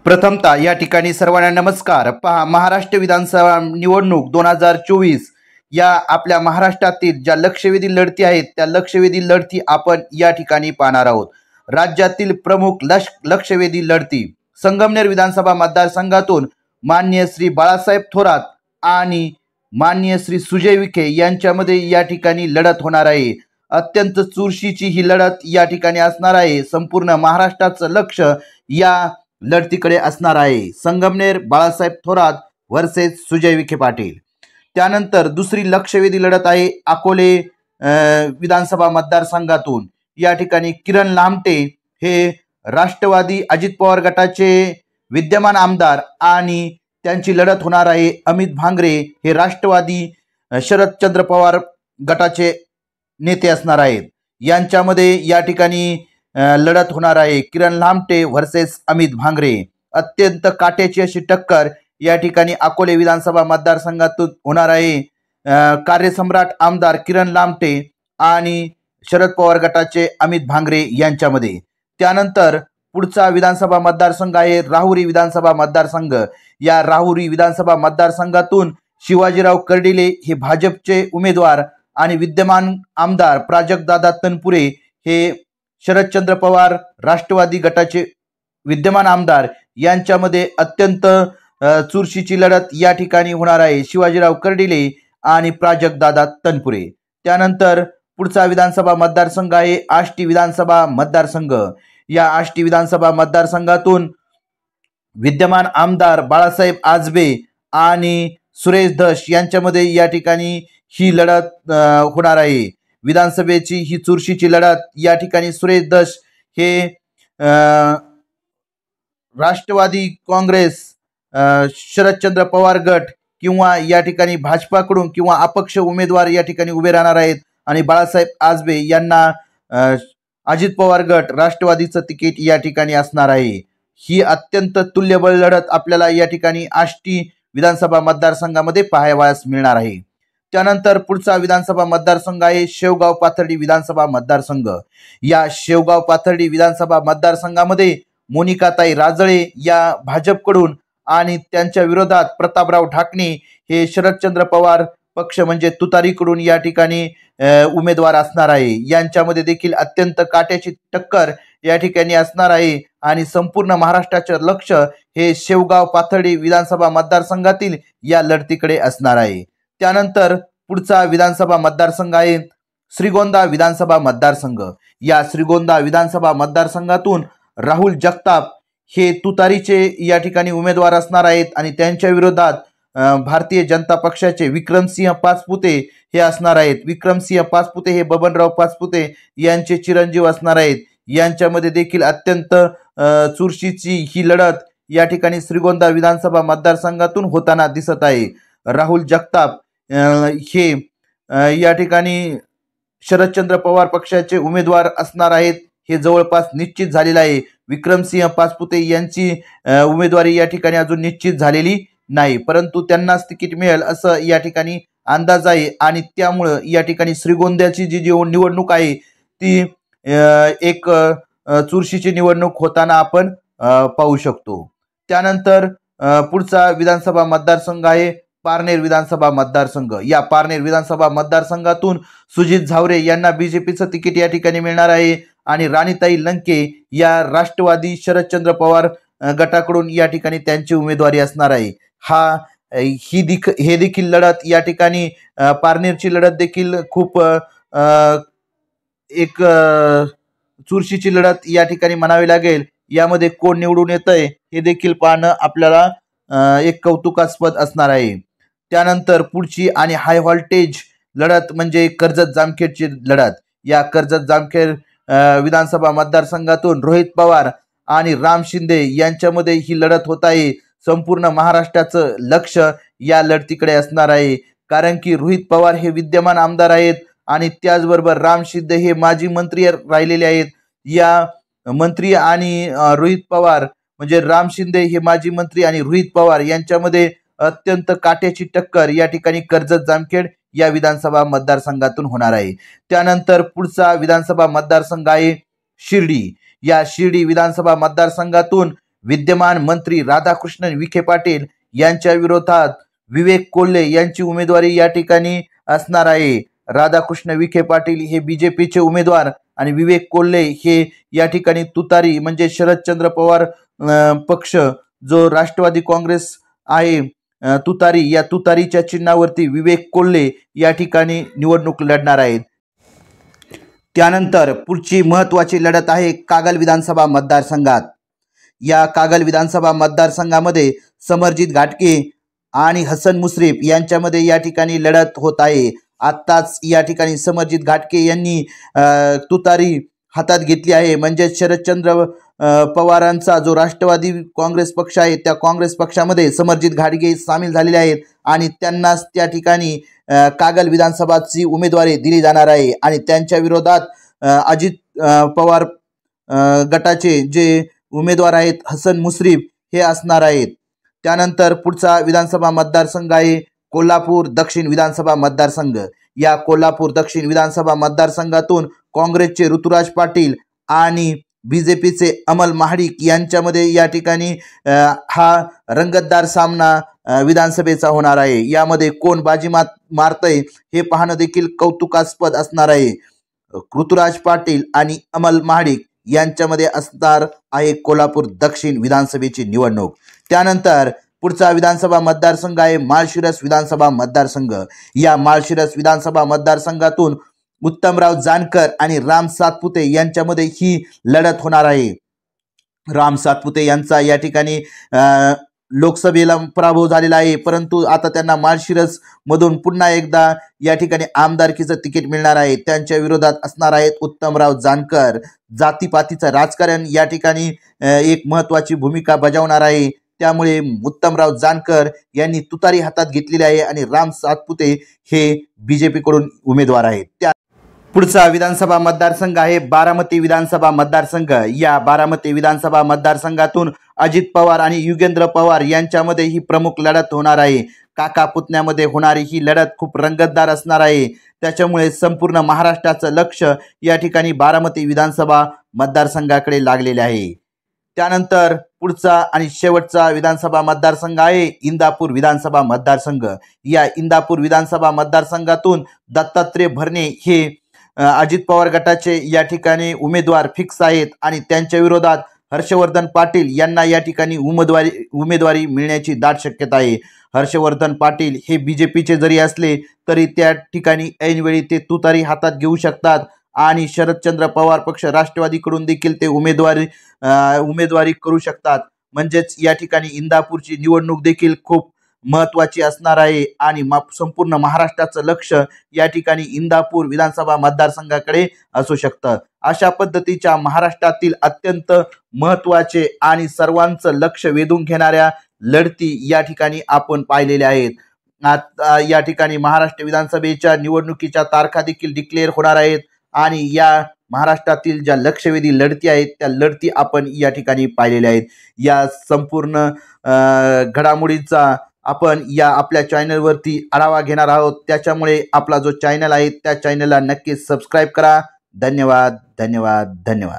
प्रथमतः या ठिकाणी सर्वांना नमस्कार। पहा, महाराष्ट्र विधानसभा निवडणूक 2024 या आपल्या महाराष्ट्रातील ज्या लक्षवेधी लढती आहेत त्या लक्षवेधी लढती आपण या ठिकाणी पाहणार आहोत। राज्यातील प्रमुख लक्षवेधी लढती संगमनेर विधानसभा मतदारसंघातून माननीय श्री बाळासाहेब थोरात आणि माननीय श्री सुजय विखे यांच्यामध्ये या ठिकाणी लढत होणार आहे। अत्यंत चुरशीची ही लढत या ठिकाणी असणार आहे। संपूर्ण महाराष्ट्राचं लक्ष या लढतीकडे असणार आहे। संगमनेर बाळासाहेब थोरात वर्सेस सुजय विखे पाटील। त्यानंतर दुसरी लक्षवेधी लढत आहे अकोले विधानसभा मतदारसंघातून। या ठिकाणी किरण लामटे हे राष्ट्रवादी अजित पवार गटाचे विद्यमान आमदार आणि त्यांची लढत होणार आहे अमित भांगरे हे राष्ट्रवादी शरदचंद्र पवार गटाचे नेते असणार आहेत। यांच्यामध्ये या ठिकाणी लढत होणार आहे किरण लामटे वर्सेस अमित भांगरे। अत्यंत काट्याची अशी टक्कर या ठिकाणी अकोले विधानसभा मतदारसंघातून होणार आहे। कार्यसम्राट आमदार किरण लामटे आणि शरद पवार गटाचे अमित भांगरे यांच्यामध्ये। त्यानंतर पुढचा विधानसभा मतदारसंघ आहे राहुरी विधानसभा मतदारसंघ। या राहुरी विधानसभा मतदारसंघातून शिवाजीराव कर्डिले हे भाजपचे उमेदवार आणि विद्यमान आमदार प्राजक्तदादा तनपुरे हे शरदचंद्र पवार राष्ट्रवादी गटाचे विद्यमान आमदार यांच्यामध्ये अत्यंत चुरशीची लढत या ठिकाणी होणार आहे शिवाजीराव कर्डिले आणि प्राजक्तदादा तनपुरे। त्यानंतर पुढचा विधानसभा मतदारसंघ आहे आष्टी विधानसभा मतदारसंघ। या आष्टी विधानसभा मतदारसंघातून विद्यमान आमदार बाळासाहेब आजबे आणि सुरेश धस यांच्यामध्ये या ठिकाणी ही लढत होणार आहे। विधानसभेची ही चुरशीची लढत या ठिकाणी सुरेश धस हे राष्ट्रवादी काँग्रेस शरदचंद्र पवार गट किंवा या ठिकाणी भाजपाकडून किंवा अपक्ष उमेदवार या ठिकाणी उभे राहणार आहेत आणि बाळासाहेब आजबे यांना अजित पवार गट राष्ट्रवादीचं तिकीट या ठिकाणी असणार आहे। ही अत्यंत तुल्यबळ लढत आपल्याला या ठिकाणी आष्टी विधानसभा मतदारसंघामध्ये पाहावयास मिळणार आहे। त्यानंतर पुढचा विधानसभा मतदारसंघ आहे शेवगाव पाथर्डी विधानसभा मतदारसंघ। या शेवगाव पाथर्डी विधानसभा मतदारसंघामध्ये मोनिकाताई राजळे या भाजपकडून आणि त्यांच्या विरोधात प्रतापराव ढाकणे हे शरदचंद्र पवार पक्ष म्हणजे तुतारीकडून या ठिकाणी उमेदवार असणार आहे। यांच्यामध्ये देखील अत्यंत काट्याची टक्कर या ठिकाणी असणार आहे आणि संपूर्ण महाराष्ट्राचे लक्ष हे शेवगाव पाथर्डी विधानसभा मतदारसंघातील या लढतीकडे असणार आहे। त्यानंतर पुढचा विधानसभा मतदारसंघ आहे श्रीगोंदा विधानसभा मतदारसंघ। या श्रीगोंदा विधानसभा मतदारसंघातून राहुल जगताप हे तुतारीचे या ठिकाणी उमेदवार असणार आहेत आणि त्यांच्या विरोधात भारतीय जनता पक्षाचे विक्रमसिंह पाचपुते हे असणार आहेत। विक्रमसिंह पाचपुते हे बबनराव पाचपुते यांचे चिरंजीव असणार आहेत। यांच्यामध्ये देखील अत्यंत चुरशीची ही लढत या ठिकाणी श्रीगोंदा विधानसभा मतदारसंघातून होताना दिसत आहे। राहुल जगताप हे या ठिकाणी शरदचंद्र पवार पक्षाचे उमेदवार असणार आहेत हे जवळपास निश्चित झालेलं आहे। विक्रमसिंह पाचपुते यांची उमेदवारी या ठिकाणी अजून निश्चित झालेली नाही, परंतु त्यांनाच तिकीट मिळेल असं या ठिकाणी अंदाज आहे आणि त्यामुळे या ठिकाणी श्रीगोंद्याची जी निवडणूक आहे ती एक चुरशीची निवडणूक होताना आपण पाहू शकतो। त्यानंतर पुढचा विधानसभा मतदारसंघ आहे पारनेर विधानसभा मतदारसंघ। या पारनेर विधानसभा मतदारसंघातून सुजित झावरे यांना बीजेपीचं तिकीट या ठिकाणी मिळणार आहे आणि राणीताई लंके या राष्ट्रवादी शरदचंद्र पवार गटाकडून या ठिकाणी त्यांची उमेदवारी असणार आहे। हे देखील लढत या ठिकाणी पारनेरची लढत देखील खूप एक चुरशीची लढत या ठिकाणी म्हणावी लागेल। यामध्ये कोण निवडून येतंय हे देखील पाहणं आपल्याला एक कौतुकास्पद असणार आहे। त्यानंतर पुढची आणि हाय व्होल्टेज लढत म्हणजे कर्जत जामखेडची लढत। या कर्जत जामखेड विधानसभा मतदारसंघातून रोहित पवार आणि राम शिंदे यांच्यामध्ये ही लढत होत आहे। संपूर्ण महाराष्ट्राचं लक्ष या लढतीकडे असणार आहे कारण की रोहित पवार हे विद्यमान आमदार आहेत आणि त्याचबरोबर राम शिंदे हे माजी मंत्री राहिलेले आहेत। या मंत्री आणि रोहित पवार म्हणजे राम शिंदे हे माजी मंत्री आणि रोहित पवार यांच्यामध्ये अत्यंत काट्याची टक्कर या ठिकाणी कर्जत जामखेड या विधानसभा मतदारसंघातून होणार आहे। त्यानंतर पुढचा विधानसभा मतदारसंघ आहे शिर्डी। या शिर्डी विधानसभा मतदारसंघातून विद्यमान मंत्री राधाकृष्ण विखे पाटील यांच्या विरोधात विवेक कोल्हे यांची उमेदवारी या ठिकाणी असणार आहे। राधाकृष्ण विखे पाटील हे बीजेपीचे उमेदवार आणि विवेक कोल्हे हे या ठिकाणी तुतारी म्हणजे शरदचंद्र पवार पक्ष जो राष्ट्रवादी काँग्रेस आहे तुतारी, या तुतारीच्या चिन्हावरती विवेक कोल्हे या ठिकाणी निवडणूक लढणार आहेत। त्यानंतर पुढची महत्त्वाची लढत आहे कागल विधानसभा मतदारसंघात। या कागल विधानसभा मतदारसंघामध्ये समरजित घाटगे आणि हसन मुश्रीफ यांच्यामध्ये या ठिकाणी लढत होत आहे। आत्ताच या ठिकाणी समरजित घाटगे यांनी तुतारी हातात घेतली आहे, म्हणजे शरदचंद्र पवारांचा जो राष्ट्रवादी काँग्रेस पक्ष आहे त्या काँग्रेस पक्षामध्ये समरजित घाटगे सामील झालेले आहेत आणि त्यांनाच त्या ठिकाणी कागल विधानसभाची उमेदवारी दिली जाणार आहे आणि त्यांच्या विरोधात अजित पवार गटाचे जे उमेदवार आहेत हसन मुश्रीफ हे असणार आहेत। त्यानंतर पुढचा विधानसभा मतदारसंघ आहे कोल्हापूर दक्षिण विधानसभा मतदारसंघ। या कोल्हापूर दक्षिण विधानसभा मतदारसंघातून काँग्रेसचे ऋतुराज पाटील आणि बीजेपीचे अमल महाडिक यांच्यामध्ये या ठिकाणी हा रंगतदार सामना विधानसभेचा होणार आहे। यामध्ये कोण बाजी मारतंय हे पाहणं देखील कौतुकास्पद असणार आहे। ऋतुराज पाटील आणि अमल महाडिक यांच्यामध्ये असणार आहे कोल्हापूर दक्षिण विधानसभेची निवडणूक। त्यानंतर पुढचा विधानसभा मतदारसंघ आहे माळशिरस विधानसभा मतदारसंघ। या माळशिरस विधानसभा मतदारसंघातून उत्तमराव जानकर आणि राम सातपुते यांच्यामध्ये ही लढत होणार आहे। राम सातपुते यांचा या ठिकाणी लोकसभेला पराभव झालेला आहे, परंतु आता त्यांना माळशिरस मधून पुन्हा एकदा या ठिकाणी आमदारकीचं तिकीट मिळणार आहे। त्यांच्या विरोधात असणार आहेत उत्तमराव जानकर। जातीपातीचं राजकारण या ठिकाणी एक महत्त्वाची भूमिका बजावणार आहे, त्यामुळे उत्तमराव जानकर यांनी तुतारी हातात घेतलेली आहे आणि राम सातपुते हे बीजेपी कडून उमेदवार आहेत। त्या पुढचा विधानसभा मतदारसंघ आहे बारामती विधानसभा मतदारसंघ। या बारामती विधानसभा मतदारसंघातून अजित पवार आणि युगेंद्र पवार यांच्यामध्ये ही प्रमुख लढत होणार आहे। काका पुतण्यामध्ये होणारी ही लढत खूप रंगतदार असणार आहे, त्याच्यामुळे संपूर्ण महाराष्ट्राचं लक्ष या ठिकाणी बारामती विधानसभा मतदारसंघाकडे लागलेले आहे। त्यानंतर पुढचा आणि शेवटचा विधानसभा मतदारसंघ आहे इंदापूर विधानसभा मतदारसंघ। या इंदापूर विधानसभा मतदारसंघातून दत्तात्रय भरणे हे अजित पवार गटाचे या ठिकाणी उमेदवार फिक्स आहेत आणि त्यांच्या विरोधात हर्षवर्धन पाटील यांना या ठिकाणी उमेदवारी मिळण्याची दाट शक्यता आहे। हर्षवर्धन पाटील हे बीजेपीचे जरी असले तरी त्या ठिकाणी ऐनवेळी ते तुतारी हातात घेऊ शकतात आणि शरदचंद्र पवार पक्ष राष्ट्रवादीकडून देखील ते उमेदवारी करू शकतात। म्हणजेच या ठिकाणी इंदापूरची निवडणूक देखील खूप महत्त्वाची असणार आहे आणि संपूर्ण महाराष्ट्राचं लक्ष या ठिकाणी इंदापूर विधानसभा मतदारसंघाकडे असू शकतं। अशा पद्धतीच्या महाराष्ट्रातील अत्यंत महत्त्वाचे आणि सर्वांचं लक्ष वेधून घेणाऱ्या लढती या ठिकाणी आपण पाहिलेल्या आहेत। आता या ठिकाणी महाराष्ट्र विधानसभेच्या निवडणुकीच्या तारखा देखील डिक्लेअर होणार आहेत आणि या महाराष्ट्रातील ज्या लक्षवेधी लढती आहेत त्या लढती आपण या ठिकाणी पाहिलेल्या आहेत। या संपूर्ण घडामोडींचा आपण या आपल्या चॅनलवरती आढावा घेणार आहोत, त्याच्यामुळे आपला जो चॅनल आहे त्या चॅनलला नक्की सबस्क्राईब करा। धन्यवाद धन्यवाद धन्यवाद।